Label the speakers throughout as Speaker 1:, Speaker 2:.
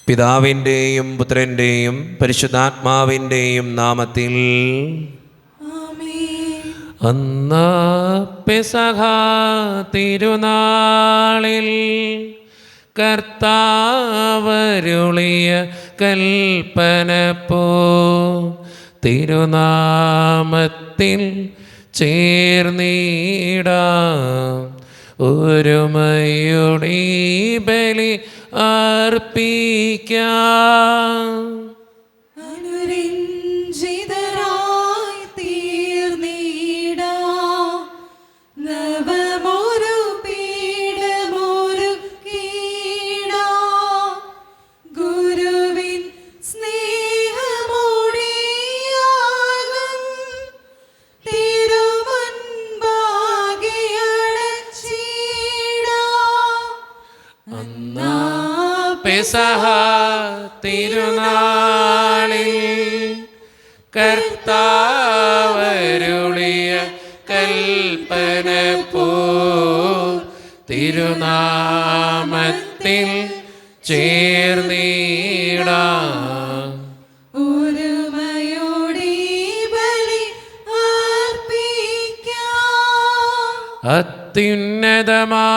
Speaker 1: പിതാവിൻ്റെയും പുത്രൻ്റെയും പരിശുദ്ധാത്മാവിൻ്റെയും നാമത്തിൽ. അന്നാ പെസഹ തിരുനാളിൽ കർത്താവരുളിയ കൽപ്പനപ്പോ തിരുനാമത്തിൽ ചേർന്നിടാം. ഒരുമയുടെ ബലി അർപ്പിക്കാം.
Speaker 2: അനുരഞ്ജിതരായി തീർന്നിടാം. നവമൊരു പീഠമൊരുക്കിടാം. ഗുരുവിൻ സ്നേഹമോടെ യാഗം തിരുമുൻപാകെ അടച്ചിടാം.
Speaker 1: അന്നാ പെസഹ തിരുനാളിൽ കർത്താവരുളിയ കൽപ്പന പോ തിരുനാമത്തിൽ ചേർന്നിടാം.
Speaker 2: ഒരുമയോടെ ബലി അർപ്പിക്കാം.
Speaker 1: അത്യുന്നതമാ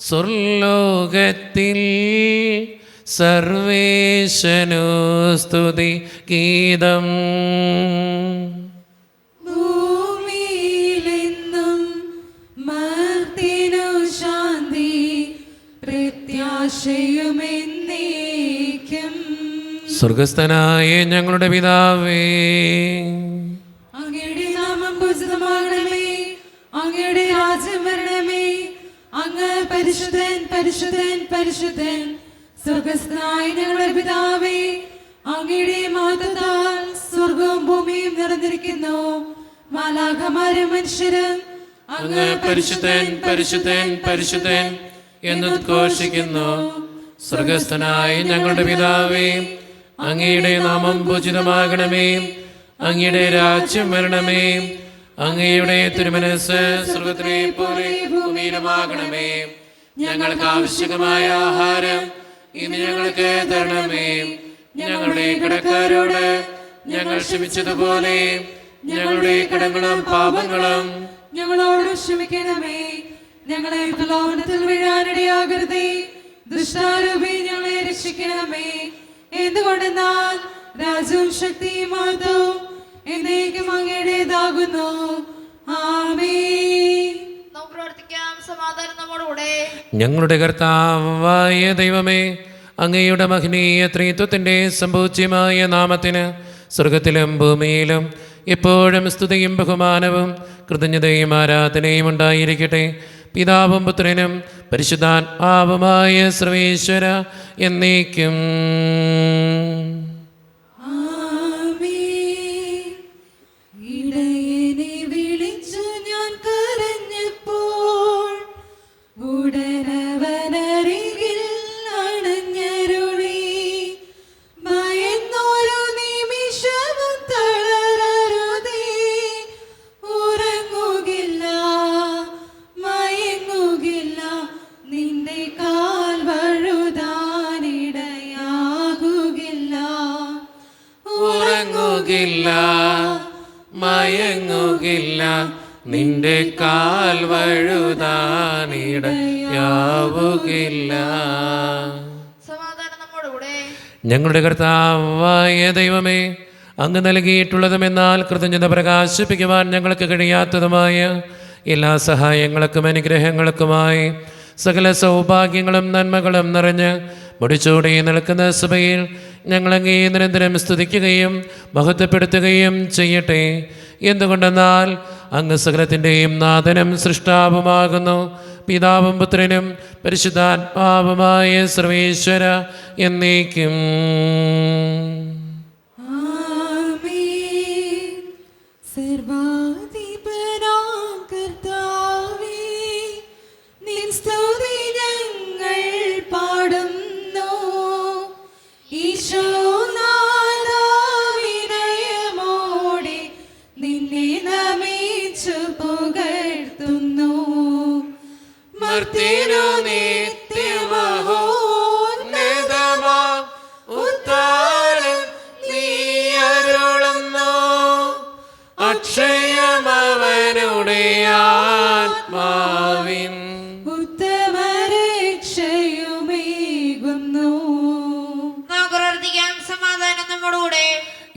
Speaker 1: സ്വർലോകത്തിൽ സർവേശനു സ്തുതി ഗീതം.
Speaker 2: ഭൂമിയിലെന്നും മർത്യനു ശാന്തി പ്രത്യാശയുമെന്നേക്കും.
Speaker 1: സ്വർഗസ്ഥനായ ഞങ്ങളുടെ പിതാവേ,
Speaker 2: അങ്ങയുടെ നാമം പൂജിതമാകണമേ. അങ്ങയുടെ രാജ്യം വരണമേ. അങ്ങ് പരിശുദ്ധൻ പരിശുദ്ധൻ പരിശുദ്ധൻ. സ്വർഗസ്ഥനായ ഞങ്ങളുടെ പിതാവേ, അങ്ങയുടെ മഹത്വത്താൽ സ്വർഗവും ഭൂമിയും നിറഞ്ഞിരിക്കുന്നു. മാലാഖമാരും മനുഷ്യരും
Speaker 1: അങ്ങ് പരിശുദ്ധൻ പരിശുദ്ധൻ പരിശുദ്ധൻ എന്ന് ഘോഷിക്കുന്നു. സ്വർഗസ്ഥനായ ഞങ്ങളുടെ പിതാവേ, അങ്ങയുടെ നാമം പൂജിതമാകണമേ. അങ്ങയുടെ രാജ്യം വരണമേ. അങ്ങയുടെ തിരുമനസ്സ് സ്വർഗത്തിലെ പോലെ ഭൂമിയിലുമാകണമേ. ഞങ്ങൾക്ക് ആവശ്യമായ ആഹാരം ഇന്ന് ഞങ്ങൾക്ക് തരണമേ. ഞങ്ങളുടെ കടക്കാരോട് ഞങ്ങൾ ക്ഷമിച്ചതുപോലെ ഞങ്ങളുടെ കടങ്ങളും പാപങ്ങളും
Speaker 2: ഞങ്ങളോട് ക്ഷമിക്കണമേ. ഞങ്ങളെ പ്രലോഭനത്തിൽ വീഴാനിടയാകരുതേ. ദുഷ്ടാരൂപി ഞങ്ങളെ രക്ഷിക്കണമേ. എന്തുകൊണ്ടെന്നാൽ രാജ്യവും ശക്തിയും മഹത്വവും എന്നേക്കും അങ്ങയുടേതാകുന്നു. ആമേൻ.
Speaker 3: നമുക്ക് പ്രാർത്ഥിക്കാം. സമാധാനം നമ്മോടുകൂടെ.
Speaker 1: ഞങ്ങളുടെ കർത്താവായ ദൈവമേ, അങ്ങയുടെ മഹനീയ ത്രിത്വത്തിൻ്റെ സമ്പൂജ്യമായ നാമത്തിന് സ്വർഗത്തിലും ഭൂമിയിലും എപ്പോഴും സ്തുതിയും ബഹുമാനവും കൃതജ്ഞതയും ആരാധനയും ഉണ്ടായിരിക്കട്ടെ. പിതാവും പുത്രനും പരിശുദ്ധാത്മാവുമായ സർവേശ്വര എന്നേക്കും.
Speaker 2: ഇടയനെ വിളിച്ചു ഞാൻ കരഞ്ഞപ്പോൾ ഉടനവനരികിൽ അണഞ്ഞരുളി. ഭയന്നൊരു നിമിഷവും തളരരുതേ. ഉറങ്ങുകില്ല മയങ്ങുകില്ല. നിന്റെ കാൽ വഴുതാനിടയാകുകില്ല.
Speaker 1: ഉറങ്ങുകില്ല മയങ്ങുകില്ല. നിന്റെ കാൽ വഴുതാനിടയാവുകില്ല.
Speaker 3: സമാധാനം നമ്മോടുകൂടെ.
Speaker 1: ഞങ്ങളുടെ കർത്താവായ ദൈവമേ, അങ്ങ് നൽകിയിട്ടുള്ളതുമെന്നാൽ കൃതജ്ഞത പ്രകാശിപ്പിക്കുവാൻ ഞങ്ങൾക്ക് കഴിയാത്തതുമായ എല്ലാ സഹായങ്ങൾക്കും അനുഗ്രഹങ്ങൾക്കുമായി സകല സൗഭാഗ്യങ്ങളും നന്മകളും നിറഞ്ഞ് മുടിച്ചൂടി നിൽക്കുന്ന സഭയിൽ ഞങ്ങളങ്ങേ നിരന്തരം സ്തുതിക്കുകയും മഹത്വപ്പെടുത്തുകയും ചെയ്യട്ടെ. എന്തുകൊണ്ടെന്നാൽ അങ്ങ് സകലത്തിൻ്റെയും നാഥനും സൃഷ്ടാവുമാകുന്നു. പിതാവും പുത്രനും പരിശുദ്ധാത്മാവുമായ സർവേശ്വര എന്നേക്കും.
Speaker 2: ആമേൻ. സർവാധിപനാം കർത്താവേ, നിൻ സ്തുതി ഞങ്ങൾ പാടുന്നു. ഈശോനാഥാ, വിനയമോടെ നിന്നെ നമിച്ചു പുകഴ്ത്തുന്നു. മർത്യനു നിത്യമഹോന്നതമാ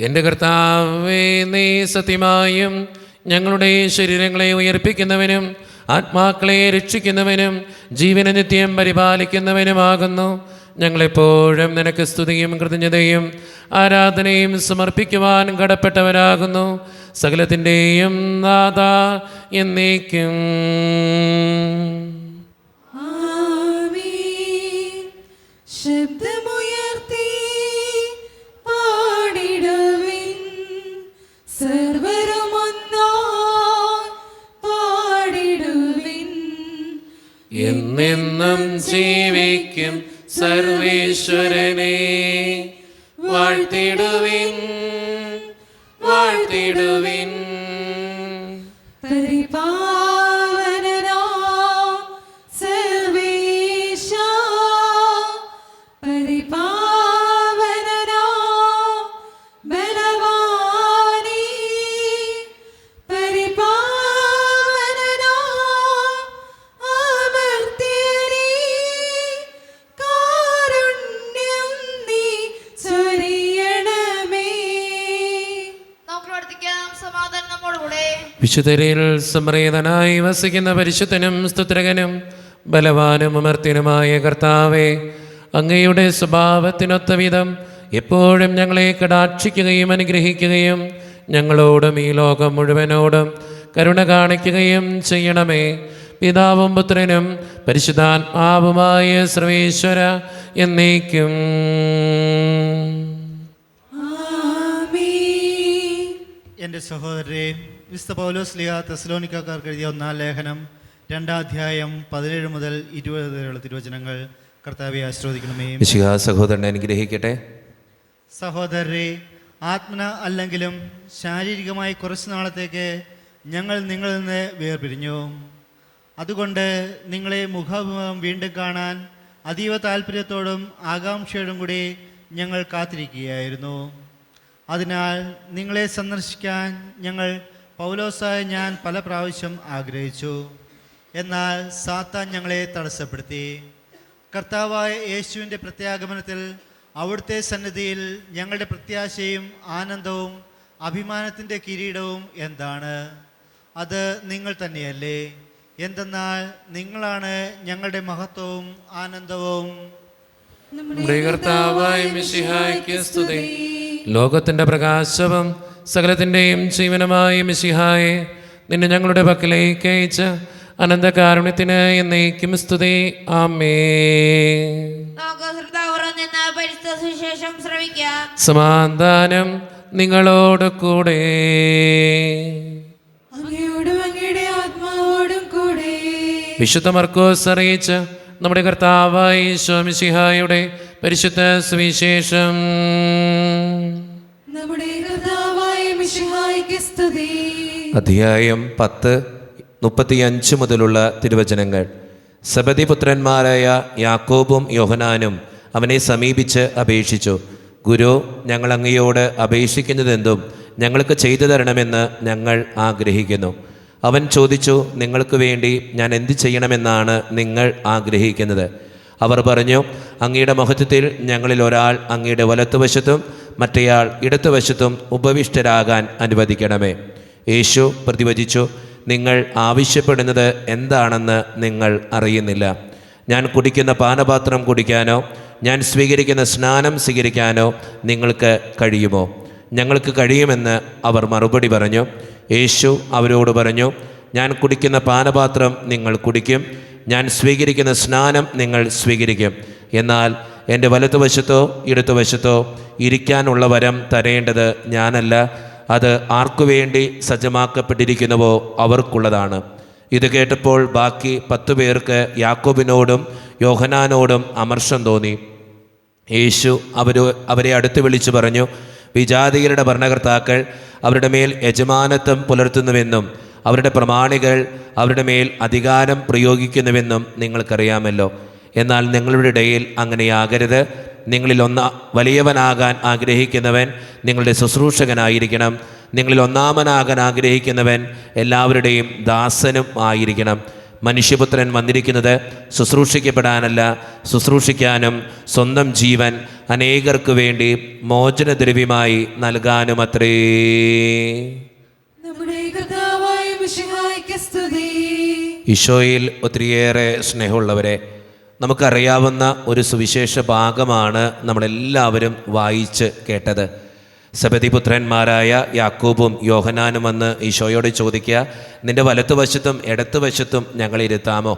Speaker 1: എൻ്റെ കർത്താവേ, നീ സത്യമായും ഞങ്ങളുടെ ശരീരങ്ങളെ ഉയർപ്പിക്കുന്നവനും ആത്മാക്കളെ രക്ഷിക്കുന്നവനും ജീവനെ നിത്യം പരിപാലിക്കുന്നവനുമാകുന്നു. ഞങ്ങളെപ്പോഴും നിനക്ക് സ്തുതിയും കൃതജ്ഞതയും ആരാധനയും സമർപ്പിക്കുവാൻ കടപ്പെട്ടവരാകുന്നു. സകലത്തിൻ്റെയും നാഥ എന്നേക്കും.
Speaker 2: ആമേൻ. ശബ്ദമുയർത്തി പാടിടുവിൻ, സർവ്വരും ഒന്നായി പാടിടുവിൻ.
Speaker 1: എന്നെന്നും ജീവിക്കും സർവേശ്വരനെ വാഴ്ത്തിടുവിൻ, വാഴ്ത്തിടുവിൻ.
Speaker 2: പരിപാവനനാം സർവേശ, പരിപാവനനാം ബലവാനേ, പരിപാവനനാം അമർത്യനേ, കാരുണ്യം നീ ചൊരിയണമേ.
Speaker 3: നമുക്ക് പ്രാർത്ഥിക്കാം. സമാധാനം നമ്മോടുകൂടെ.
Speaker 1: വിശുദ്ധരിൽ സംപ്രീതനായി വസിക്കുന്ന പരിശുദ്ധനും സ്തുത്രകനും ബലവാനും അമർത്യനുമായ കർത്താവേ, അങ്ങയുടെ സ്വഭാവത്തിനൊത്ത വിധം എപ്പോഴും ഞങ്ങളെ കടാക്ഷിക്കുകയും അനുഗ്രഹിക്കുകയും ഞങ്ങളോടും ഈ ലോകം മുഴുവനോടും കരുണ കാണിക്കുകയും ചെയ്യണമേ. പിതാവും പുത്രനും പരിശുദ്ധാത്മാവുമായ സർവേശ്വര എന്നേക്കും.
Speaker 2: ആമേൻ.
Speaker 4: എൻ്റെ സഹോദരരെ, വിശുദ്ധ പൗലോസ് ശ്ലീഹ തെസ്സലോനിക്കക്കാർക്ക് എഴുതിയ 1-ാം ലേഖനം 2-ാം അധ്യായം 17 മുതൽ 20 വരെയുള്ള തിരുവചനങ്ങൾ കർത്താവെ ആശ്രവദിക്കണമേ.
Speaker 1: മിശിഹ സഹോദരനെ അനുഗ്രഹിക്കട്ടെ.
Speaker 4: സഹോദരരെ, ആത്മന അല്ലെങ്കിലും ശാരീരികമായി കുറച്ച് നാളത്തേക്ക് ഞങ്ങൾ നിങ്ങളിൽ നിന്ന് വേർപിരിഞ്ഞു. അതുകൊണ്ട് നിങ്ങളെ മുഖാമുഖം വീണ്ടും കാണാൻ അതീവ താല്പര്യത്തോടും ആകാംക്ഷയോടും കൂടി ഞങ്ങൾ കാത്തിരിക്കുകയായിരുന്നു. അതിനാൽ നിങ്ങളെ സന്ദർശിക്കാൻ ഞങ്ങൾ പൗലോസായ ഞാൻ പല പ്രാവശ്യം ആഗ്രഹിച്ചു. എന്നാൽ സാത്താൻ ഞങ്ങളെ തടസ്സപ്പെടുത്തി. കർത്താവായ യേശുവിൻ്റെ പ്രത്യാഗമനത്തിൽ അവിടുത്തെ സന്നിധിയിൽ ഞങ്ങളുടെ പ്രത്യാശയും ആനന്ദവും അഭിമാനത്തിൻ്റെ കിരീടവും എന്താണ്? അത് നിങ്ങൾ തന്നെയല്ലേ? എന്തെന്നാൽ നിങ്ങളാണ് ഞങ്ങളുടെ മഹത്വവും ആനന്ദവും.
Speaker 1: നമ്മുടെ കർത്താവായ മിശിഹായ്ക്ക് സ്തുതി. ലോകത്തിൻ്റെ പ്രകാശവും സകലത്തിൻ്റെയും ജീവനുമായ മിശിഹായെ, നിന്നെ ഞങ്ങളുടെ പക്കലേക്ക് അയച്ച അനന്തകാരുണ്യത്തിന് എന്നേക്കും സ്തുതി. ആമേൻ.
Speaker 3: നമുക്ക് ശ്രദ്ധാപൂർവ്വം നിന്ന് പരിശുദ്ധ സുവിശേഷം ശ്രവിക്കാം.
Speaker 1: സമാധാനം നിങ്ങളോട് കൂടെ.
Speaker 2: അങ്ങയോടും അങ്ങയുടെ ആത്മാവോടും കൂടെ.
Speaker 1: വിശുദ്ധ മർക്കോസ് അറിയിച്ച നമ്മുടെ കർത്താവായ ഈശോ മിശിഹായുടെ പരിശുദ്ധ സുവിശേഷം.
Speaker 2: നമ്മുടെ കർത്താവായ മിശിഹായ്ക്ക് സ്തുതി.
Speaker 1: അധ്യായം 10, 35 മുതലുള്ള തിരുവചനങ്ങൾ. സബദി പുത്രന്മാരായ യാക്കോബും യോഹനാനും അവനെ സമീപിച്ച് അപേക്ഷിച്ചു, ഗുരു, ഞങ്ങൾ അങ്ങയോട് അപേക്ഷിക്കുന്നതെന്തും ഞങ്ങൾക്ക് ചെയ്തു തരണമെന്ന് ഞങ്ങൾ ആഗ്രഹിക്കുന്നു. അവൻ ചോദിച്ചു, നിങ്ങൾക്ക് വേണ്ടി ഞാൻ എന്ത് ചെയ്യണമെന്നാണ് നിങ്ങൾ ആഗ്രഹിക്കുന്നത്? അവർ പറഞ്ഞു, അങ്ങയുടെ മഹത്വത്തിൽ ഞങ്ങളിൽ ഒരാൾ അങ്ങയുടെ വലത്തുവശത്തും മറ്റേയാൾ ഇടത്തുവശത്തും ഉപവിഷ്ടരാകാൻ അനുവദിക്കണമേ. യേശു പ്രതിവചിച്ചു, നിങ്ങൾ ആവശ്യപ്പെടുന്നത് എന്താണെന്ന് നിങ്ങൾ അറിയുന്നില്ല. ഞാൻ കുടിക്കുന്ന പാനപാത്രം കുടിക്കാനോ ഞാൻ സ്വീകരിക്കുന്ന സ്നാനം സ്വീകരിക്കാനോ നിങ്ങൾക്ക് കഴിയുമോ? ഞങ്ങൾക്ക് കഴിയുമെന്ന് അവർ മറുപടി പറഞ്ഞു. യേശു അവരോട് പറഞ്ഞു, ഞാൻ കുടിക്കുന്ന പാനപാത്രം നിങ്ങൾ കുടിക്കും, ഞാൻ സ്വീകരിക്കുന്ന സ്നാനം നിങ്ങൾ സ്വീകരിക്കും. എന്നാൽ എൻ്റെ വലത്തുവശത്തോ ഇടത്തുവശത്തോ ഇരിക്കാനുള്ള വരം തരേണ്ടത് ഞാനല്ല, അത് ആർക്കുവേണ്ടി സജ്ജമാക്കപ്പെട്ടിരിക്കുന്നുവോ അവർക്കുള്ളതാണ്. ഇത് കേട്ടപ്പോൾ ബാക്കി 10 പേർക്ക് യാക്കോബിനോടും യോഹനാനോടും അമർഷം തോന്നി. യേശു അവരെ അടുത്ത് വിളിച്ചു പറഞ്ഞു, വിജാതിയരുടെ ഭരണകർത്താക്കൾ അവരുടെ മേൽ യജമാനത്വം പുലർത്തുന്നുവെന്നും അവരുടെ പ്രമാണികൾ അവരുടെ മേൽ അധികാരം പ്രയോഗിക്കുന്നുവെന്നും നിങ്ങൾക്കറിയാമല്ലോ. എന്നാൽ നിങ്ങളുടെ ഇടയിൽ അങ്ങനെയാകരുത്. നിങ്ങളിൽ വലിയവനാകാൻ ആഗ്രഹിക്കുന്നവൻ നിങ്ങളുടെ ശുശ്രൂഷകനായിരിക്കണം. നിങ്ങളിൽ ഒന്നാമനാകാൻ ആഗ്രഹിക്കുന്നവൻ എല്ലാവരുടെയും ദാസനും ആയിരിക്കണം. മനുഷ്യപുത്രൻ വന്നിരിക്കുന്നത് ശുശ്രൂഷിക്കപ്പെടാനല്ല, ശുശ്രൂഷിക്കാനും സ്വന്തം ജീവൻ അനേകർക്ക് വേണ്ടി മോചനദ്രവ്യമായി നൽകാനുമത്രേ.
Speaker 2: നമ്മുടെ കർത്താവായ മിശിഹായ്ക്ക് സ്തുതി.
Speaker 1: ഈശോയിൽ ഒത്തിരിയേറെ സ്നേഹമുള്ളവരെ, നമുക്കറിയാവുന്ന ഒരു സുവിശേഷ ഭാഗമാണ് നമ്മളെല്ലാവരും വായിച്ച് കേട്ടത്. സബദിപുത്രന്മാരായ യാക്കോബും യോഹനാനും വന്ന് ഈശോയോട് ചോദിക്കുക, നിൻ്റെ വലത്തുവശത്തും ഇടത്തുവശത്തും ഞങ്ങൾ ഇരുത്താമോ?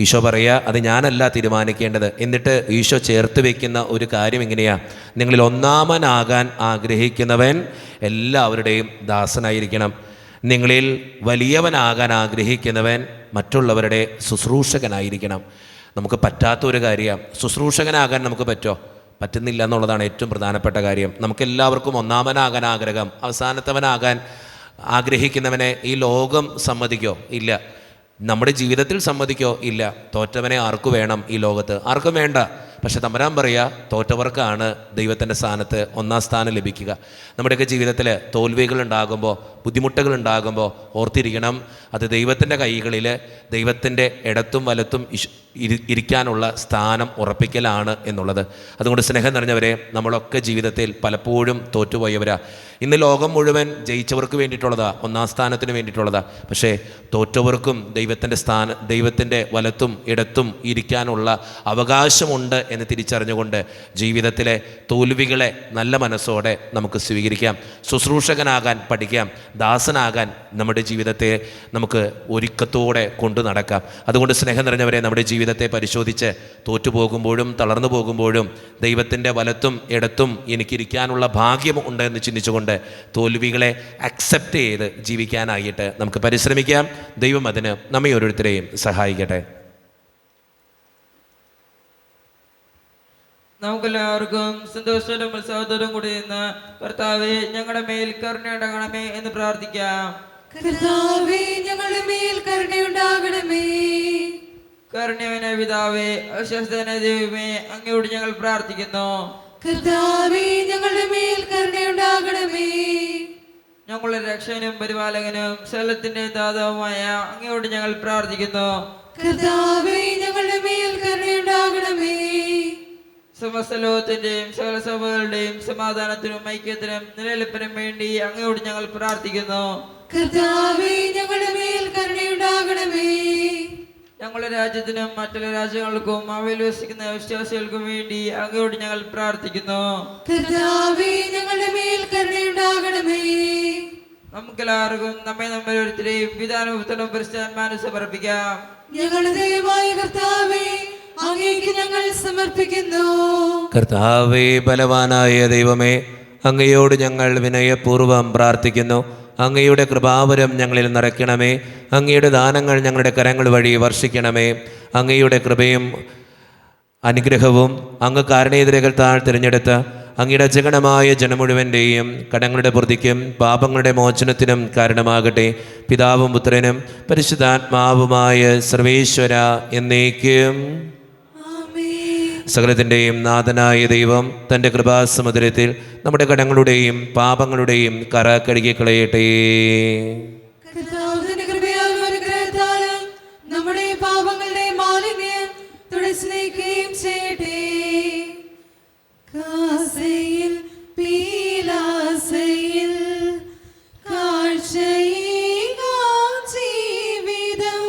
Speaker 1: ഈശോ പറയുക, അത് ഞാനല്ല തീരുമാനിക്കേണ്ടത്. എന്നിട്ട് ഈശോ ചേർത്ത് വയ്ക്കുന്ന ഒരു കാര്യം ഇങ്ങനെയാണ്: നിങ്ങളിൽ ഒന്നാമനാകാൻ ആഗ്രഹിക്കുന്നവൻ എല്ലാവരുടെയും ദാസനായിരിക്കണം. നിങ്ങളിൽ വലിയവനാകാൻ ആഗ്രഹിക്കുന്നവൻ മറ്റുള്ളവരുടെ ശുശ്രൂഷകനായിരിക്കണം. നമുക്ക് പറ്റാത്തൊരു കാര്യമാണ്. ശുശ്രൂഷകനാകാൻ നമുക്ക് പറ്റുന്നില്ല എന്നുള്ളതാണ് ഏറ്റവും പ്രധാനപ്പെട്ട കാര്യം. നമുക്കെല്ലാവർക്കും ഒന്നാമനാകാൻ ആഗ്രഹം. അവസാനത്തവനാകാൻ ആഗ്രഹിക്കുന്നവനെ ഈ ലോകം സമ്മതിക്കോ? ഇല്ല. നമ്മുടെ ജീവിതത്തിൽ സമ്മതിക്കോ? ഇല്ല. തോറ്റവനെ ആർക്കു വേണം ഈ ലോകത്ത്? ആർക്കും വേണ്ട. പക്ഷെ തമ്പുരാൻ പറയുക, തോറ്റവർക്കാണ് ദൈവത്തിൻ്റെ സ്ഥാനത്ത് ഒന്നാം സ്ഥാനം ലഭിക്കുക. നമ്മുടെയൊക്കെ ജീവിതത്തിൽ തോൽവികൾ ഉണ്ടാകുമ്പോൾ, ബുദ്ധിമുട്ടുകൾ ഉണ്ടാകുമ്പോൾ ഓർത്തിരിക്കണം, അത് ദൈവത്തിൻ്റെ കൈകളിൽ ദൈവത്തിൻ്റെ ഇടത്തും വലത്തും ഇരിക്കാനുള്ള സ്ഥാനം ഉറപ്പിക്കലാണ് എന്നുള്ളത്. അതുകൊണ്ട് സ്നേഹം നിറഞ്ഞവരെ, നമ്മളൊക്കെ ജീവിതത്തിൽ പലപ്പോഴും തോറ്റുപോയവരാ. ഇന്ന് ലോകം മുഴുവൻ ജയിച്ചവർക്ക് വേണ്ടിയിട്ടുള്ളതാ, ഒന്നാം സ്ഥാനത്തിന് വേണ്ടിയിട്ടുള്ളതാ. പക്ഷേ തോറ്റവർക്കും ദൈവത്തിൻ്റെ വലത്തും ഇടത്തും ഇരിക്കാനുള്ള അവകാശമുണ്ട് എന്ന് തിരിച്ചറിഞ്ഞുകൊണ്ട് ജീവിതത്തിലെ തോൽവികളെ നല്ല മനസ്സോടെ നമുക്ക് സ്വീകരിക്കാം. ശുശ്രൂഷകനാകാൻ പഠിക്കാം. ദാസനാകാൻ നമ്മുടെ ജീവിതത്തെ നമുക്ക് ഒരുക്കത്തോടെ കൊണ്ടു നടക്കാം. അതുകൊണ്ട് സ്നേഹം നിറഞ്ഞവരെ, നമ്മുടെ ജീവിതത്തെ പരിശോധിച്ച് തോറ്റുപോകുമ്പോഴും തളർന്നു പോകുമ്പോഴും ദൈവത്തിൻ്റെ വലത്തും ഇടത്തും എനിക്കിരിക്കാനുള്ള ഭാഗ്യം ഉണ്ട് എന്ന് ചിന്തിച്ചുകൊണ്ട് തോൽവികളെ അക്സെപ്റ്റ് ചെയ്ത് ജീവിക്കാനായിട്ട് നമുക്ക് പരിശ്രമിക്കാം. ദൈവം അതിന് നമ്മെ ഓരോരുത്തരെയും സഹായിക്കട്ടെ.
Speaker 5: നമുക്കെല്ലാവർക്കും സന്തോഷത്തോടും ഉത്സാഹത്തോടും കൂടി നിന്ന് കർത്താവേ ഞങ്ങളുടെ മേൽ കരുണയുണ്ടാകണമേ എന്ന് പ്രാർത്ഥിക്കാം.
Speaker 2: കർത്താവേ ഞങ്ങളുടെ മേൽ കരുണയുണ്ടാകണമേ.
Speaker 5: കരുണ്യവനായ പിതാവേ, അവിശ്വസ്തനായ ദൈവമേ, അങ്ങയോട് ഞങ്ങൾ പ്രാർത്ഥിക്കുന്നു.
Speaker 2: കർത്താവേ ഞങ്ങളുടെ മേൽ കരുണയുണ്ടാകണമേ.
Speaker 5: ഞങ്ങളുടെ രക്ഷകനും പരിപാലകനും സകലത്തിന്റെ ദാതാവുമായ അങ്ങയോട് ഞങ്ങൾ പ്രാർത്ഥിക്കുന്നു.
Speaker 2: കർത്താവേ ഞങ്ങളുടെ മേൽ കരുണയുണ്ടാകണമേ.
Speaker 5: സമസ്ത ലോകത്തിന്റെയും സകല സഭകളുടെയും സമാധാനത്തിനും ഐക്യത്തിനും നിലനിൽപ്പിനും വേണ്ടി അങ്ങയോട് ഞങ്ങൾ പ്രാർത്ഥിക്കുന്നു.
Speaker 2: കർത്താവേ ഞങ്ങളുടെ മേൽ കരുണയുണ്ടാകണമേ.
Speaker 5: ഞങ്ങളുടെ രാജ്യത്തിനും മറ്റുള്ള രാജ്യങ്ങൾക്കും അവയിൽ വസിക്കുന്ന വിശ്വാസികൾക്കും വേണ്ടി അങ്ങയോട് ഞങ്ങൾ പ്രാർത്ഥിക്കുന്നു.
Speaker 2: കർത്താവേ ഞങ്ങളുടെ മേൽ കരുണയുണ്ടാകണമേ.
Speaker 5: നമുക്കെല്ലാവർക്കും നമ്മെ ഓരോരുത്തരെയും പിതാവിനും പുത്രനും പരിശുദ്ധാത്മാവിനും സമർപ്പിക്കാം.
Speaker 2: ഞങ്ങളുടെ ദൈവമായ കർത്താവേ, അങ്ങേക്ക് ഞങ്ങൾ സമർപ്പിക്കുന്നു.
Speaker 1: കർത്താവേ, ബലവാനായ ദൈവമേ, അങ്ങയോട് ഞങ്ങൾ വിനയപൂർവ്വം പ്രാർത്ഥിക്കുന്നു. അങ്ങയുടെ കൃപാവരം ഞങ്ങളിൽ നിറയ്ക്കണമേ. അങ്ങയുടെ ദാനങ്ങൾ ഞങ്ങളുടെ കരങ്ങൾ വഴി വർഷിക്കണമേ. അങ്ങയുടെ കൃപയും അനുഗ്രഹവും അങ്ങ് കാരണേതരകൾ തിരഞ്ഞെടുത്ത അങ്ങയുടെ അജഗണമായ ജനം മുഴുവൻ്റെയും കടങ്ങളുടെ പൂർത്തിക്കും പാപങ്ങളുടെ മോചനത്തിനും കാരണമാകട്ടെ. പിതാവും പുത്രനും പരിശുദ്ധാത്മാവുമായ സർവേശ്വര എന്നേക്കും. സകലത്തിൻ്റെയും നാഥനായ ദൈവം തൻ്റെ കൃപാസമുദ്രത്തിൽ നമ്മുടെ കടങ്ങളുടെയും പാപങ്ങളുടെയും കറ കഴുകിക്കളയട്ടെ.
Speaker 2: കർത്താവിന്റെ കൃപയാലും അനുഗ്രഹത്താലും നമ്മുടെ പാപങ്ങളുടെ മാലിന്യം തുടച്ചു നീക്കുകയും ചെയ്യട്ടെ. കാസയിൽ പീലാസയിൽ കാഴ്ചയേകാം ജീവിതം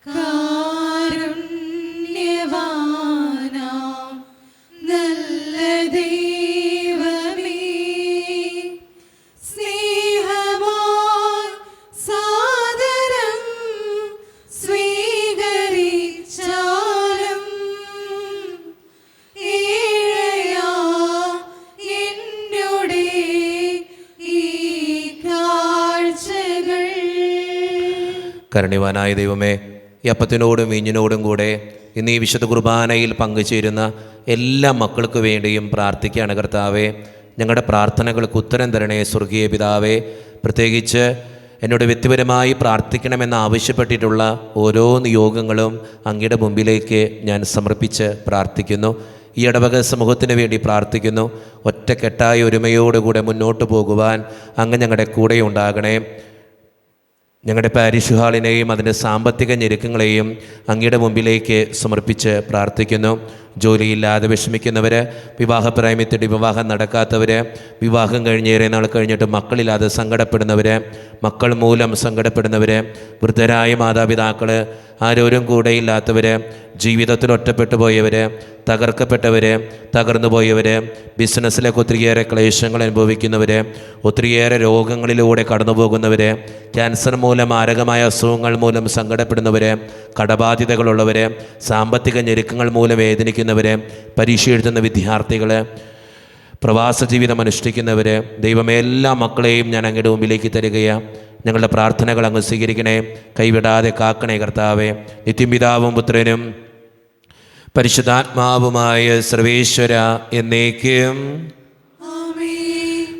Speaker 2: കാരുണ്യവാനാം നല്ല ദൈവമേ, സ്നേഹമായി സാദരം സ്വീകരിച്ചാലും ഏഴയാ എന്നോടെ ഈ കാഴ്ചകൾ.
Speaker 1: കരുണ്യവാനായ ദൈവമേ, ഈ അപ്പത്തിനോടും വീഞ്ഞിനോടും കൂടെ ഇന്ന് ഈ വിശുദ്ധ കുർബാനയിൽ പങ്കുചേരുന്ന എല്ലാ മക്കൾക്ക് വേണ്ടിയും പ്രാർത്ഥിക്കുകയാണ്. കർത്താവേ, ഞങ്ങളുടെ പ്രാർത്ഥനകൾക്ക് ഉത്തരം തരണേ സ്വർഗീയ പിതാവേ. പ്രത്യേകിച്ച് എന്നോട് വ്യക്തിപരമായി പ്രാർത്ഥിക്കണമെന്ന് ആവശ്യപ്പെട്ടിട്ടുള്ള ഓരോ നിയോഗങ്ങളും അങ്ങയുടെ മുമ്പിലേക്ക് ഞാൻ സമർപ്പിച്ച് പ്രാർത്ഥിക്കുന്നു. ഈ ഇടവക സമൂഹത്തിന് വേണ്ടി പ്രാർത്ഥിക്കുന്നു. ഒറ്റക്കെട്ടായ ഒരുമയോടുകൂടെ മുന്നോട്ട് പോകുവാൻ അങ്ങ് ഞങ്ങളുടെ കൂടെ ഉണ്ടാകണേ. ഞങ്ങളുടെ പാരിഷ് ഹാളിനെയും അതിൻ്റെ സാമ്പത്തിക ഞെരുക്കങ്ങളെയും അങ്ങയുടെ മുമ്പിലേക്ക് സമർപ്പിച്ച് പ്രാർത്ഥിക്കുന്നു. ജോലിയില്ലാതെ വിഷമിക്കുന്നവർ, വിവാഹപ്രായമെ തേടി വിവാഹം നടക്കാത്തവർ, വിവാഹം കഴിഞ്ഞേറെ നാൾ കഴിഞ്ഞിട്ട് മക്കളില്ലാതെ സങ്കടപ്പെടുന്നവർ, മക്കൾ മൂലം സങ്കടപ്പെടുന്നവർ, വൃദ്ധരായ മാതാപിതാക്കൾ, ആരോരും കൂടെയില്ലാത്തവർ, ജീവിതത്തിൽ ഒറ്റപ്പെട്ടു പോയവർ, തകർക്കപ്പെട്ടവർ, തകർന്നു പോയവർ, ബിസിനസ്സിലേക്ക് ഒത്തിരിയേറെ ക്ലേശങ്ങൾ അനുഭവിക്കുന്നവർ, ഒത്തിരിയേറെ രോഗങ്ങളിലൂടെ കടന്നു പോകുന്നവർ, ക്യാൻസർ മൂലം, മാരകമായ അസുഖങ്ങൾ മൂലം സങ്കടപ്പെടുന്നവർ, കടബാധ്യതകളുള്ളവർ, സാമ്പത്തിക ഞെരുക്കങ്ങൾ മൂലം വേദനിക്കുന്നവർ, പരീക്ഷ എഴുതുന്ന വിദ്യാർത്ഥികൾ, പ്രവാസ ജീവിതം അനുഷ്ഠിക്കുന്നവർ, ദൈവമേ എല്ലാ മക്കളെയും ഞാൻ അങ്ങയുടെ മുമ്പിലേക്ക് തരികയാണ്. ഞങ്ങളുടെ പ്രാർത്ഥനകൾ അങ്ങ് സ്വീകരിക്കണേ, കൈവിടാതെ കാക്കണേ കർത്താവേ. നിത്യപിതാവും പുത്രനും പരിശുദ്ധാത്മാവുമായ സർവേശ്വര എന്നേക്കും.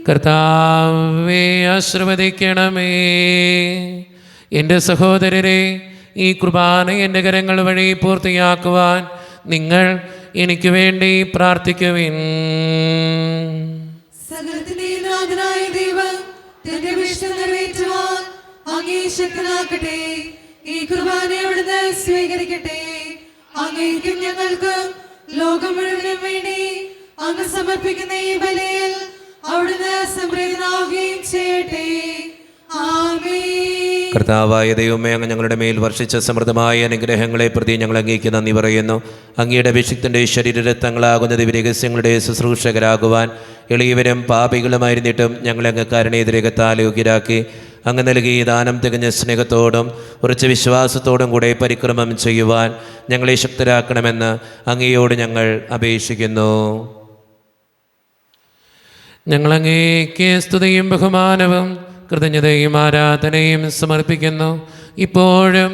Speaker 6: കർത്താവേ ആശീർവദിക്കണമേ. എൻ്റെ സഹോദരരെ, ഈ കുർബാന എൻ്റെ കരങ്ങൾ വഴി പൂർത്തിയാക്കുവാൻ നിങ്ങൾ എനിക്ക് വേണ്ടി പ്രാർത്ഥിക്കുവിൻ.
Speaker 2: സകലത്തിന്റെയും നാഥനായ ദൈവം തന്റെ വിഷ്ണു നിറവേറ്റുവാൻ അങ്ങേ ശക്തനാക്കട്ടെ. ഈ കുർബാന അവിടുന്ന് സ്വീകരിക്കട്ടെ. അങ്ങേക്കും ഞങ്ങൾക്കും ലോകം മുഴുവനും വേണ്ടി അങ്ങ് സമർപ്പിക്കുന്ന ഈ ബലിയിൽ അവിടുന്ന് സംപ്രീതനാവുകയും ചെയ്യട്ടെ. ആമേൻ.
Speaker 1: കർത്താവായ ദൈവമേ, അങ്ങ് ഞങ്ങളുടെ മേൽ വർഷിച്ച സമൃദ്ധമായ അനുഗ്രഹങ്ങളെ പ്രതി ഞങ്ങൾ അങ്ങേക്ക് നന്ദി പറയുന്നു. അങ്ങയുടെ അഭിഷിക്തൻ്റെ ശരീരരക്തങ്ങളാകുന്ന ദിവ്യരഹസ്യങ്ങളുടെ ശുശ്രൂഷകരാകുവാൻ എളിയവരും പാപികളുമായിരുന്നിട്ടും ഞങ്ങളെ അങ്ങ് കരുണേതിരകത്താൽ യോഗ്യരാക്കി. അങ്ങ് നൽകിയ ദാനം തികഞ്ഞ സ്നേഹത്തോടും ഉറച്ച വിശ്വാസത്തോടും കൂടെ പരിക്രമം ചെയ്യുവാൻ ഞങ്ങളെ ശക്തരാക്കണമെന്ന് അങ്ങയോട് ഞങ്ങൾ അപേക്ഷിക്കുന്നു.
Speaker 6: ഞങ്ങളങ്ങേക്ക് സ്തുതിയും ബഹുമാനവും കൃതജ്ഞതയും ആരാധനയും സമർപ്പിക്കുന്നു, ഇപ്പോഴും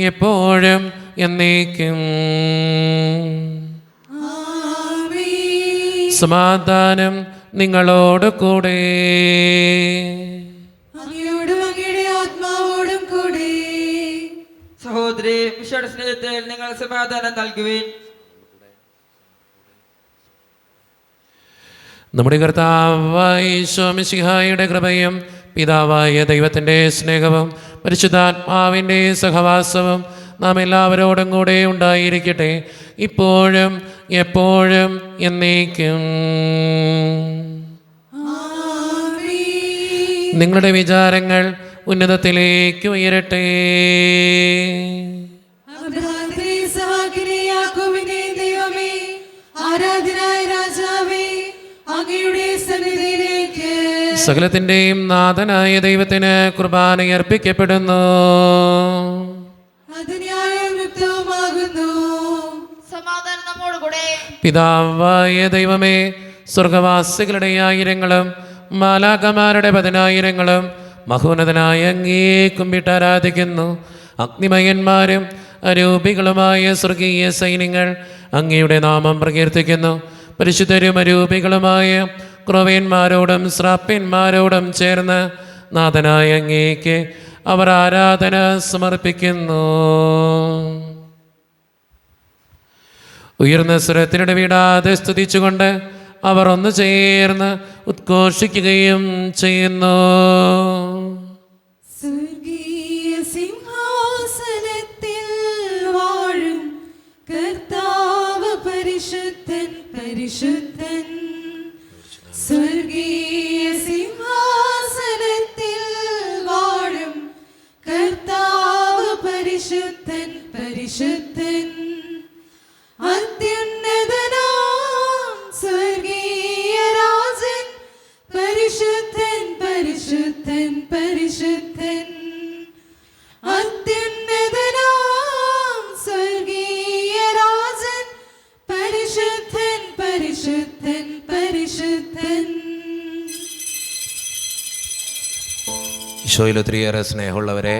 Speaker 6: എപ്പോഴും എന്നേക്കും.
Speaker 2: ആമേൻ.
Speaker 6: സമാധാനം നിങ്ങളോട് കൂടെ.
Speaker 2: അങ്ങയോടും അങ്ങയുടെ ആത്മാവോടും കൂടെ.
Speaker 5: സഹോദരി, വിശുദ്ധ സ്നേഹത്തിൽ നിങ്ങൾ സമാധാനം നൽകുവിൻ.
Speaker 6: നമ്മുടെ കർത്താവായ ഈശോ മിശിഹായുടെ കൃപയും പിതാവായ ദൈവത്തിൻ്റെ സ്നേഹവും പരിശുദ്ധാത്മാവിൻ്റെ സഹവാസവും നാം എല്ലാവരോടും കൂടെ ഉണ്ടായിരിക്കട്ടെ, ഇപ്പോഴും എപ്പോഴും എന്നേക്കും.
Speaker 2: ആമേൻ.
Speaker 6: നിങ്ങളുടെ വിചാരങ്ങൾ ഉന്നതത്തിലേക്ക് ഉയരട്ടെ.
Speaker 2: അബ്രഹാമിനെ, ഇസ്ഹാക്കിനെ, യാക്കോബിനെ ദൈവമേ, ആരാധനായ രാജാവേ, അങ്ങയുടെ സന്നിധിയിലേക്ക്
Speaker 6: സകലത്തിൻ്റെയും നാഥനായ ദൈവത്തിന് കുർബാന അർപ്പിക്കപ്പെടുന്നു.
Speaker 2: അത് ന്യായവും യുക്തവുമാകുന്നു.
Speaker 3: സമാധാനം നമ്മോടുകൂടെ.
Speaker 6: പിതാവായ ദൈവമേ, സ്വർഗവാസികളുടെ ആയിരങ്ങളും മാലാഖമാരുടെ 10,000ങ്ങളും മഹോന്നതനായ അങ്ങേ കുമ്പിട്ട് ആരാധിക്കുന്നു. അഗ്നിമയന്മാരും അരൂപികളുമായ സ്വർഗീയ സൈന്യങ്ങൾ അങ്ങയുടെ നാമം പ്രകീർത്തിക്കുന്നു. പരിശുദ്ധരും അരൂപികളുമായ ക്രോവേന്മാരോടും ശ്രാപ്യന്മാരോടും ചേർന്ന് നാഥനായ അങ്ങേക്ക് അവർ ആരാധന സമർപ്പിക്കുന്നു. ഉയർന്ന സ്വരത്തിനിടെ വിടാതെ സ്തുതിച്ചുകൊണ്ട് അവർ ഒന്ന് ചേർന്ന് ഉദ്ഘോഷിക്കുകയും ചെയ്യുന്നു.
Speaker 2: സ്വർഗീയ സിംഹാസനത്തിൽ വാഴും കർത്താവ് പരിശുദ്ധൻ പരിശുദ്ധൻ. സ്വർഗീയ സിംഹാസനത്തിൽ വാഴും കർത്താവ് പരിശുദ്ധൻ പരിശുദ്ധൻ. അത്യുന്നതനാം സ്വർഗീയ രാജൻ പരിശുദ്ധൻ പരിശുദ്ധൻ പരിശുദ്ധൻ. അത്യുന്നതനാം സ്വർഗീയ രാജൻ പരിശുദ്ധൻ പരിശുദ്ധൻ പരിശുദ്ധൻ.
Speaker 1: ഈശോയിൽ ഒത്തിരിയേറെ സ്നേഹമുള്ളവരെ,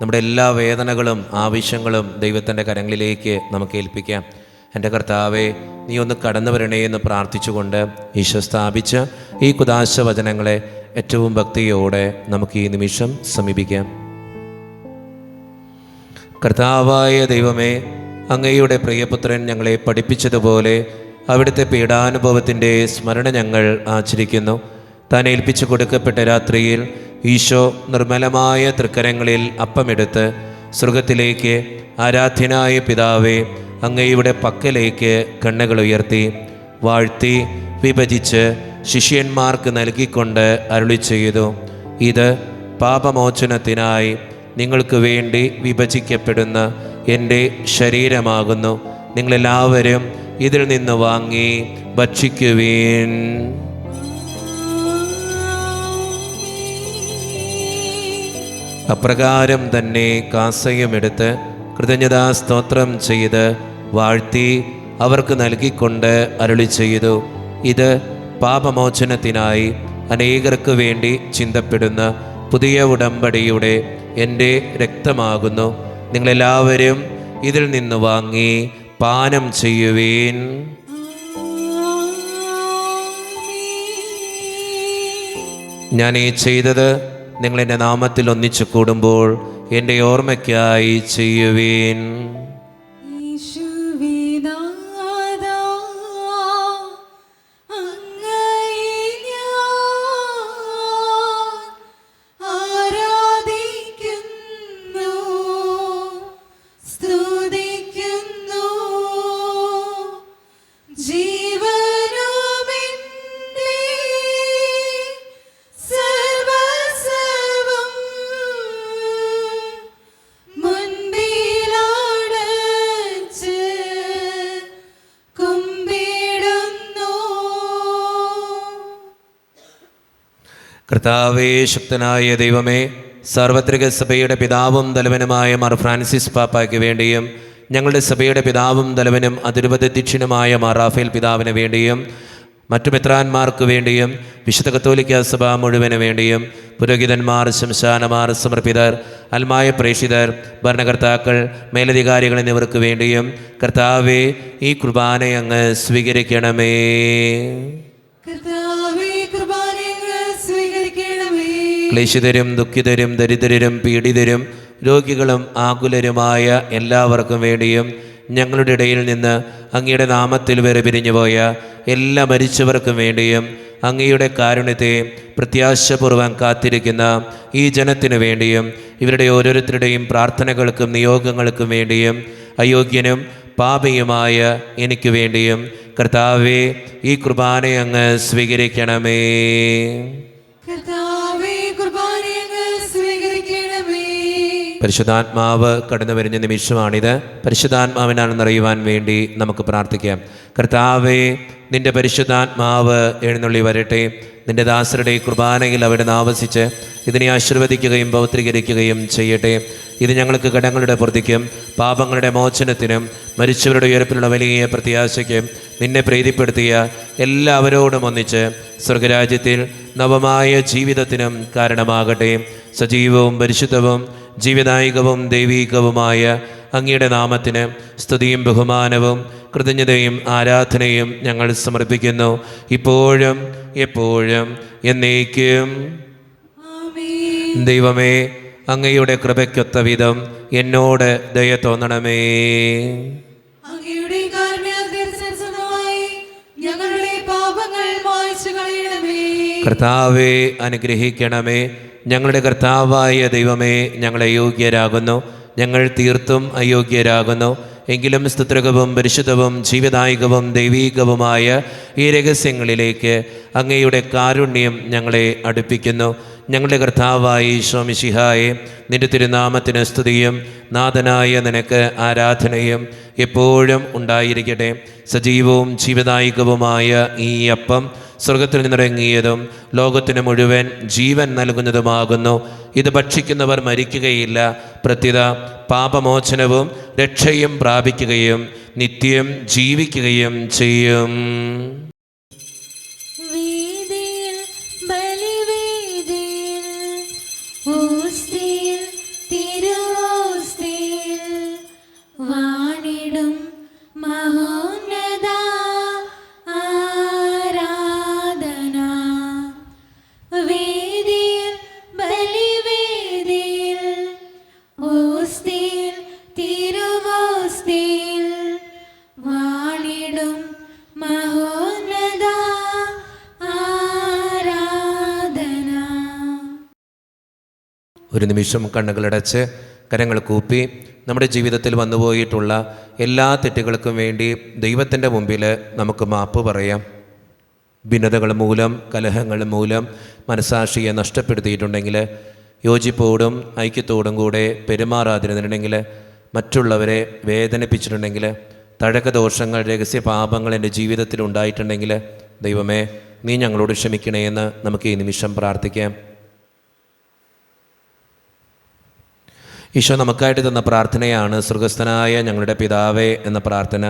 Speaker 1: നമ്മുടെ എല്ലാ വേദനകളും ആവശ്യങ്ങളും ദൈവത്തിൻ്റെ കരങ്ങളിലേക്ക് നമുക്ക് ഏൽപ്പിക്കാം. എൻ്റെ കർത്താവേ, നീ ഒന്ന് കടന്നു വരണേ എന്ന് പ്രാർത്ഥിച്ചുകൊണ്ട് ഈശോ സ്ഥാപിച്ച ഈ കുദാശ വചനങ്ങളെ ഏറ്റവും ഭക്തിയോടെ നമുക്ക് ഈ നിമിഷം സമീപിക്കാം. കർത്താവായ ദൈവമേ, അങ്ങയുടെ പ്രിയപുത്രൻ ഞങ്ങളെ പഠിപ്പിച്ചതുപോലെ അവിടുത്തെ പീഡാനുഭവത്തിൻ്റെ സ്മരണ ഞങ്ങൾ ആചരിക്കുന്നു. താൻ ഏൽപ്പിച്ചു കൊടുക്കപ്പെട്ട രാത്രിയിൽ ഈശോ നിർമ്മലമായ തൃക്കരങ്ങളിൽ അപ്പമെടുത്ത് സ്വർഗത്തിലേക്ക് ആരാധ്യനായ പിതാവേ അങ്ങയുടെ പക്കലേക്ക് കണ്ണുകൾ ഉയർത്തി വാഴ്ത്തി വിഭജിച്ച് ശിഷ്യന്മാർക്ക് നൽകിക്കൊണ്ട് അരുളി ചെയ്തു, ഇത് പാപമോചനത്തിനായി നിങ്ങൾക്ക് വേണ്ടി വിഭജിക്കപ്പെടുന്ന എൻ്റെ ശരീരമാകുന്നു. നിങ്ങളെല്ലാവരും ഇതിൽ നിന്ന് വാങ്ങി ഭക്ഷിക്കുവീൻ. അപ്രകാരം തന്നെ കാസയുമെടുത്ത് കൃതജ്ഞതാ സ്തോത്രം ചെയ്ത് വാഴ്ത്തി അവർക്ക് നൽകിക്കൊണ്ട് അരുളി ചെയ്തു, ഇത് പാപമോചനത്തിനായി അനേകർക്ക് വേണ്ടി ചിന്തപ്പെടുന്ന പുതിയ ഉടമ്പടിയുടെ എൻ്റെ രക്തമാകുന്നു. നിങ്ങളെല്ലാവരും ഇതിൽ നിന്ന് വാങ്ങി പാനം ചെയ്യുവീൻ. ഞാൻ ഈ ചെയ്തത് നിങ്ങൾ എൻ്റെ നാമത്തിൽ ഒന്നിച്ചു കൂടുമ്പോൾ എൻ്റെ ഓർമ്മയ്ക്കായി ചെയ്യുവീൻ. കർത്താവേ, ശക്തനായ ദൈവമേ, സാർവത്രിക സഭയുടെ പിതാവും തലവനുമായ മാർ ഫ്രാൻസിസ് പാപ്പായ്ക്ക് വേണ്ടിയും ഞങ്ങളുടെ സഭയുടെ പിതാവും തലവനും അതിരൂപതധ്യക്ഷനുമായ മാർ റാഫേൽ പിതാവിന് വേണ്ടിയും മറ്റു മെത്രാന്മാർക്ക് വേണ്ടിയും വിശുദ്ധ കത്തോലിക്ക സഭ മുഴുവന് വേണ്ടിയും പുരോഹിതന്മാർ, ശംശാനമാർ, സമർപ്പിതർ, അൽമായ പ്രേക്ഷിതർ, ഭരണകർത്താക്കൾ, മേലധികാരികൾ എന്നിവർക്ക് വേണ്ടിയും കർത്താവേ ഈ കുർബാന അങ്ങ് സ്വീകരിക്കണമേ. ക്ലേശിതരും ദുഃഖിതരും ദരിദ്രരും പീഡിതരും രോഗികളും ആകുലരുമായ എല്ലാവർക്കും വേണ്ടിയും ഞങ്ങളുടെ ഇടയിൽ നിന്ന് അങ്ങയുടെ നാമത്തിൽ വരെ പിരിഞ്ഞുപോയ എല്ലാ മരിച്ചവർക്കും വേണ്ടിയും അങ്ങയുടെ കാരുണ്യത്തെ പ്രത്യാശപൂർവ്വം കാത്തിരിക്കുന്ന ഈ ജനത്തിനു വേണ്ടിയും ഇവരുടെ ഓരോരുത്തരുടെയും പ്രാർത്ഥനകൾക്കും നിയോഗങ്ങൾക്കും വേണ്ടിയും അയോഗ്യനും പാപിയുമായ എനിക്ക് വേണ്ടിയും കർത്താവേ ഈ കുർബാന അങ്ങ് സ്വീകരിക്കണമേ. പരിശുദ്ധാത്മാവ് കടന്നു വരുന്ന നിമിഷമാണിത്. പരിശുദ്ധാത്മാവിനാൽ നിറയുവാൻ വേണ്ടി നമുക്ക് പ്രാർത്ഥിക്കാം. കർത്താവേ, നിന്റെ പരിശുദ്ധാത്മാവ് എഴുന്നള്ളി വരട്ടെ. നിന്റെ ദാസരുടെ കുർബാനയിൽ അവിടെ ആവസിച്ച് ഇതിനെ ആശീർവദിക്കുകയും പൗത്രീകരിക്കുകയും ചെയ്യട്ടെ. ഇത് ഞങ്ങൾക്ക് കടങ്ങളുടെ പ്രതിക്കും പാപങ്ങളുടെ മോചനത്തിനും മരിച്ചവരുടെ ഉയർപ്പിലുള്ള വലിയ പ്രത്യാശയ്ക്കും നിന്നെ പ്രീതിപ്പെടുത്തിയ എല്ലാവരോടും ഒന്നിച്ച് സ്വർഗരാജ്യത്തിൽ നവമായ ജീവിതത്തിനും കാരണമാകട്ടെ. സജീവവും പരിശുദ്ധവും ജീവദായകവും ദൈവീകവുമായ അങ്ങയുടെ നാമത്തിന് സ്തുതിയും ബഹുമാനവും കൃതജ്ഞതയും ആരാധനയും ഞങ്ങൾ സമർപ്പിക്കുന്നു, ഇപ്പോഴും എപ്പോഴും എന്നേക്കും. ദൈവമേ, അങ്ങയുടെ കൃപയ്ക്കൊത്ത വിധം എന്നോട് ദയ തോന്നണമേ. കർത്താവേ, അനുഗ്രഹിക്കണമേ. ഞങ്ങളുടെ കർത്താവായ ദൈവമേ, ഞങ്ങളെ യോഗ്യരാകുന്നു, ഞങ്ങൾ തീർത്തും അയോഗ്യരാകുന്നു. എങ്കിലും സ്തുത്രകവും പരിശുദ്ധവും ജീവദായകവും ദൈവീകവുമായ ഈ രഹസ്യങ്ങളിലേക്ക് അങ്ങയുടെ കാരുണ്യം ഞങ്ങളെ അടുപ്പിക്കുന്നു. ഞങ്ങളുടെ കർത്താവായ ഈശോ മിശിഹായെ, നിന്റെ തിരുനാമത്തിന് സ്തുതിയും നാഥനായ നിനക്ക് ആരാധനയും എപ്പോഴും ഉണ്ടായിരിക്കട്ടെ. സജീവവും ജീവദായകവുമായ ഈ അപ്പം സ്വർഗത്തിൽ നിന്നിറങ്ങിയതും ലോകത്തിന് മുഴുവൻ ജീവൻ നൽകുന്നതുമാകുന്നു. ഇത് ഭക്ഷിക്കുന്നവർ മരിക്കുകയില്ല, പ്രത്യുത പാപമോചനവും രക്ഷയും പ്രാപിക്കുകയും നിത്യം ജീവിക്കുകയും ചെയ്യും. ഒരു നിമിഷം കണ്ണുകളടച്ച് കരങ്ങൾ കൂപ്പി നമ്മുടെ ജീവിതത്തിൽ വന്നുപോയിട്ടുള്ള എല്ലാ തെറ്റുകൾക്കും വേണ്ടി ദൈവത്തിൻ്റെ മുമ്പിൽ നമുക്ക് മാപ്പ് പറയാം. ഭിന്നതകൾ മൂലം, കലഹങ്ങൾ മൂലം മനസാക്ഷിയെ നഷ്ടപ്പെടുത്തിയിട്ടുണ്ടെങ്കിൽ, യോജിപ്പോടും ഐക്യത്തോടും കൂടെ പെരുമാറാതിരുന്നിട്ടുണ്ടെങ്കിൽ, മറ്റുള്ളവരെ വേദനിപ്പിച്ചിട്ടുണ്ടെങ്കിൽ, തഴക്കദോഷങ്ങൾ, രഹസ്യ പാപങ്ങൾ എൻ്റെ ജീവിതത്തിൽ ഉണ്ടായിട്ടുണ്ടെങ്കിൽ, ദൈവമേ നീ ഞങ്ങളോട് ക്ഷമിക്കണേ എന്ന് നമുക്ക് ഈ നിമിഷം പ്രാർത്ഥിക്കാം. ഈശോ നമുക്കായിട്ട് തന്ന പ്രാർത്ഥനയാണ് സ്വർഗസ്ഥനായ ഞങ്ങളുടെ പിതാവേ എന്ന പ്രാർത്ഥന.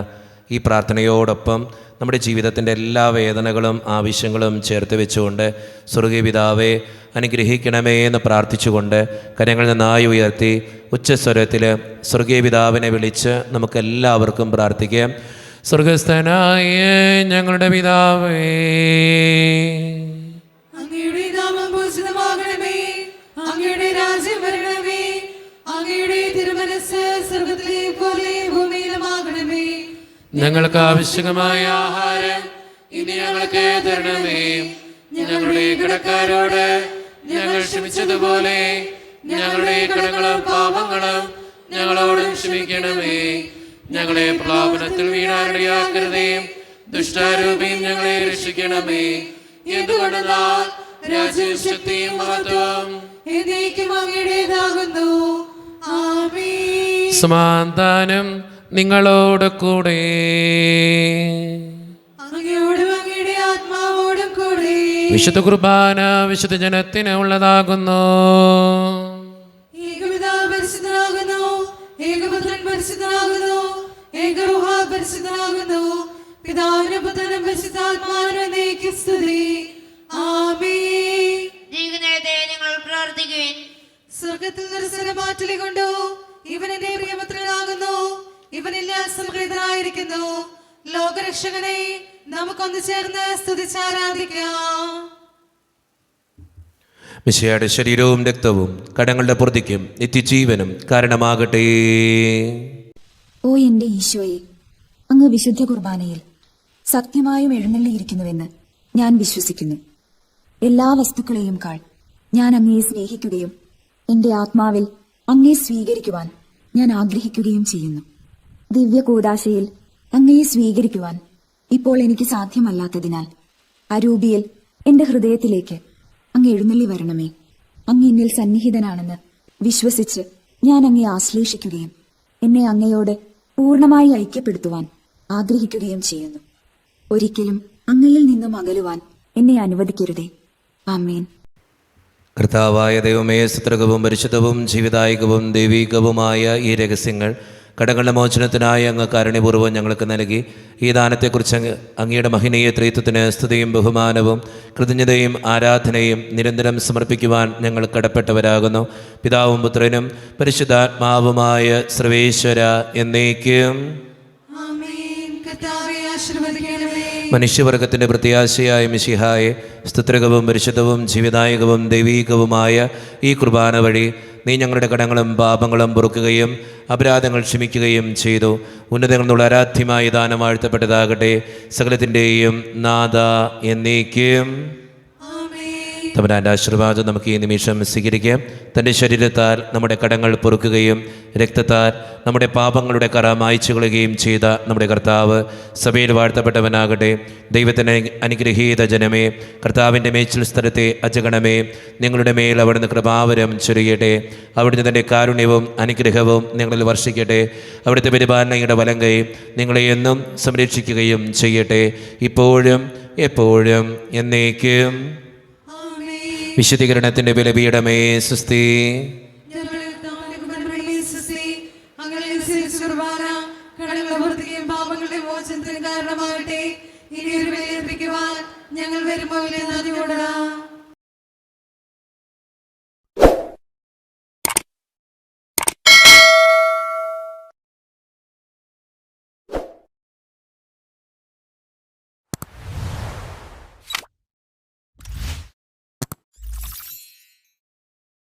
Speaker 1: ഈ പ്രാർത്ഥനയോടൊപ്പം നമ്മുടെ ജീവിതത്തിൻ്റെ എല്ലാ വേദനകളും ആവശ്യങ്ങളും ചേർത്ത് വെച്ചുകൊണ്ട് സ്വർഗീയ പിതാവേ അനുഗ്രഹിക്കണമേ എന്ന് പ്രാർത്ഥിച്ചുകൊണ്ട് കരങ്ങൾ നന്നായി ഉയർത്തി ഉച്ചസ്വരത്തിൽ സ്വർഗീയ പിതാവിനെ വിളിച്ച് നമുക്കെല്ലാവർക്കും പ്രാർത്ഥിക്കാം.
Speaker 6: സ്വർഗസ്ഥനായ ഞങ്ങളുടെ പിതാവേ,
Speaker 2: അങ്ങയുടെ നാമം പൂജിതമാകണമേ, അങ്ങയുടെ രാജ്യം വരണമേ, അങ്ങയുടെ തിരുമനസ്സ് സ്വർഗ്ഗത്തിലെ പോലെ ഭൂമിയിലുമാകണമേ.
Speaker 6: ഞങ്ങൾക്ക് ആവശ്യമായ ആഹാരം ഇനി ഞങ്ങൾക്ക് തരണമേ. ഞങ്ങളുടെ കടക്കാരോട് ഞങ്ങൾ ക്ഷമിച്ചതുപോലെ ഞങ്ങളുടെ കടങ്ങളും പാപങ്ങളും ഞങ്ങളോടും ക്ഷമിക്കണമേ. ഞങ്ങളെ പ്രലോഭനത്തിൽ വീണാനിടയാക്കരുതേ, ദുഷ്ടാരൂപിയും ഞങ്ങളെ രക്ഷിക്കണമേ. എന്തുകൊണ്ടെന്നാൽ രാജ്യവും ശക്തിയും മഹത്വവും
Speaker 2: എന്നേക്കും അങ്ങയുടേതാകുന്നു. ആമേൻ.
Speaker 6: സമാധാനം നിങ്ങളോട് കൂടെ.
Speaker 2: അങ്ങയോടും അങ്ങയുടെ ആത്മാവോടും കൂടെ.
Speaker 6: വിശുദ്ധ കുർബാന വിശുദ്ധ ജനത്തിന് ഉള്ളതാകുന്നു.
Speaker 2: ഏകപിതാവ് പരിശുദ്ധനാകുന്നു, ഏകപുത്രൻ പരിശുദ്ധനാകുന്നു, ഏകരൂഹ പരിശുദ്ധനാകുന്നു. പിതാവിനും പുത്രനും പരിശുദ്ധാത്മാവിനും എന്നേക്കും സ്തുതി. ആമേൻ.
Speaker 3: ദൈവനേരത്തെ നിങ്ങൾ പ്രാർത്ഥിക്കുവിൻ.
Speaker 2: സ്വർഗത്തിൽ നിന്നൊരു സ്വരം മാറ്റലി കൊണ്ടു, ഇവൻ എന്റെ പ്രിയപുത്രനാകുന്നു, ഇവനിൽ ഞാൻ സംപ്രീതനായിരിക്കുന്നു. ലോകരക്ഷകനെ നമുക്കൊന്നു ചേർന്ന് സ്തുതിച്ചാരാധിക്കാം.
Speaker 1: മിശിഹായുടെ ശരീരവും രക്തവും കടങ്ങളുടെ പൊറുതിക്കും നിത്യജീവനും കാരണമാകട്ടെ.
Speaker 7: ഓ എന്റെ ഈശോയെ, അങ്ങ് വിശുദ്ധ കുർബാനയിൽ സത്യമായും എഴുന്നള്ളിയിരിക്കുന്നുവെന്ന് ഞാൻ വിശ്വസിക്കുന്നു. എല്ലാ വസ്തുക്കളെയും കാൾ ഞാൻ അങ്ങയെ സ്നേഹിക്കുകയും എന്റെ ആത്മാവിൽ അങ്ങയെ സ്വീകരിക്കുവാൻ ഞാൻ ആഗ്രഹിക്കുകയും ചെയ്യുന്നു. ദിവ്യ കൂദാശയിൽ അങ്ങയെ സ്വീകരിക്കുവാൻ ഇപ്പോൾ എനിക്ക് സാധ്യമല്ലാത്തതിനാൽ അരൂപിയിൽ എന്റെ ഹൃദയത്തിലേക്ക് അങ്ങ് എഴുന്നള്ളി വരണമേ. അങ്ങ് എന്നിൽ സന്നിഹിതനാണെന്ന് വിശ്വസിച്ച് ഞാൻ അങ്ങയെ ആശ്ലേഷിക്കുകയും എന്നെ അങ്ങയോട് പൂർണ്ണമായി ഐക്യപ്പെടുത്തുവാൻ ആഗ്രഹിക്കുകയും ചെയ്യുന്നു. ഒരിക്കലും അങ്ങയിൽ നിന്നും അകലുവാൻ എന്നെ അനുവദിക്കരുതേ. ആമേൻ.
Speaker 1: കർത്താവായ ദൈവമേ, സ്തുത്യർഹവും പരിശുദ്ധവും ജീവിതായികവും ദൈവീകവുമായ ഈ രഹസ്യങ്ങൾ കടങ്ങളുടെ മോചനത്തിനായി അങ്ങ് കാരുണ്യപൂർവ്വം ഞങ്ങൾക്ക് നൽകി. ഈ ദാനത്തെക്കുറിച്ച് അങ്ങയുടെ മഹനീയ ത്രിത്വത്തിന് സ്തുതിയും ബഹുമാനവും കൃതജ്ഞതയും ആരാധനയും നിരന്തരം സമർപ്പിക്കുവാൻ ഞങ്ങൾ കടപ്പെട്ടവരാകുന്നു. പിതാവും പുത്രനും പരിശുദ്ധാത്മാവുമായ സർവേശ്വര എന്നേക്കും.
Speaker 2: ആമേൻ. കർത്താവേ ആശീർവദിക്കണമേ.
Speaker 1: മനുഷ്യവർഗത്തിൻ്റെ പ്രത്യാശയായ മിശിഹായെ, സ്തുത്യർഹവും പരിശുദ്ധവും ജീവിതായകവും ദൈവീകവുമായ ഈ കുർബാന വഴി നീ ഞങ്ങളുടെ കടങ്ങളും പാപങ്ങളും പൊറുക്കുകയും അപരാധങ്ങൾ ക്ഷമിക്കുകയും ചെയ്തു. ഉന്നതങ്ങളിൽ നിന്നുള്ള ആരാധ്യമായ ദാനം വാഴ്ത്തപ്പെട്ടതാകട്ടെ. സകലത്തിൻ്റെയും നാഥ എന്നേക്കും. തമ്പുരാൻ്റെ ആശീർവാദം നമുക്ക് ഈ നിമിഷം സ്വീകരിക്കാം. തൻ്റെ ശരീരത്താൽ നമ്മുടെ കടങ്ങൾ പൊറുക്കുകയും രക്തത്താൽ നമ്മുടെ പാപങ്ങളുടെ കറ മായ്ച്ചു കളയുകയും ചെയ്ത നമ്മുടെ കർത്താവ് സഭയിൽ വാഴ്ത്തപ്പെട്ടവനാകട്ടെ. ദൈവത്തിൻ്റെ അനുഗ്രഹീത ജനമേ, കർത്താവിൻ്റെ മേച്ചിൽ സ്ഥലത്തെ അജഗണമേ, നിങ്ങളുടെ മേൽ അവിടുന്ന് കൃപാവരം ചൊരിയട്ടെ. അവിടുന്ന് തൻ്റെ കാരുണ്യവും അനുഗ്രഹവും നിങ്ങളിൽ വർഷിക്കട്ടെ. അവിടുത്തെ പരിപാലനയുടെ വലം കൈ നിങ്ങളെ എന്നും സംരക്ഷിക്കുകയും ചെയ്യട്ടെ, ഇപ്പോഴും എപ്പോഴും എന്നേക്കും. വിശുദ്ധീകരണത്തിന്റെ ബലിപീഠമേ സുസ്തി.
Speaker 2: പാപങ്ങളുടെ മോചനത്തിന് കാരണമാകട്ടെ. ഇനി ഒരു ബലിയർപ്പിക്കുവാൻ ഞങ്ങൾ വരുമ്പോൾ നന്ദിയോടാം.